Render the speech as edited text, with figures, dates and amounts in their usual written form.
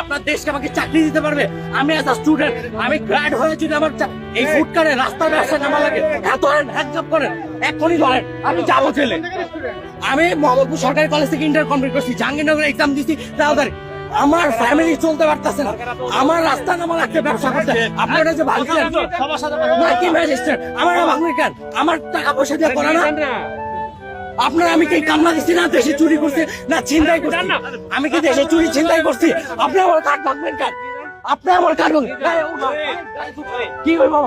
আপনার দেশকে আমাকে চাকরি দিতে পারবে? আমি এজ আ স্টুডেন্ট, আমি গ্র্যাড হয়ে যদি আমার এই ফুড কারে রাস্তার ব্যবসা নামা লাগে, ধরেন হ্যান্ডকাপ করেন, এখনই ধরেন, আমি যাবো জেলে। আমি মোহাম্মদপুর সরকারি কলেজ থেকে ইন্টার কমপ্লিট করছি, জাহাঙ্গীরনগরে এক্সাম দিচ্ছি, আমার ফ্যামিলি চলতে পারতেছে না, আমার রাস্তা নামা লাগছে ব্যবসা করতে। আপনারা যে ভাঙছেন কি ম্যাজিস্ট্রেট, আমার ভাঙবে কেন? আমার টাকা পয়সা দিয়ে করে না আপনার? আমি কি কান্না দিচ্ছি না দেশে চুরি করছি না ছিনতাই করছি? আমি কি দেশে চুরি ছিনতাই করছি? আপনি আমার কার্ড ভাঙবেন কেন? আপনি আমার কার্ড কি করবো?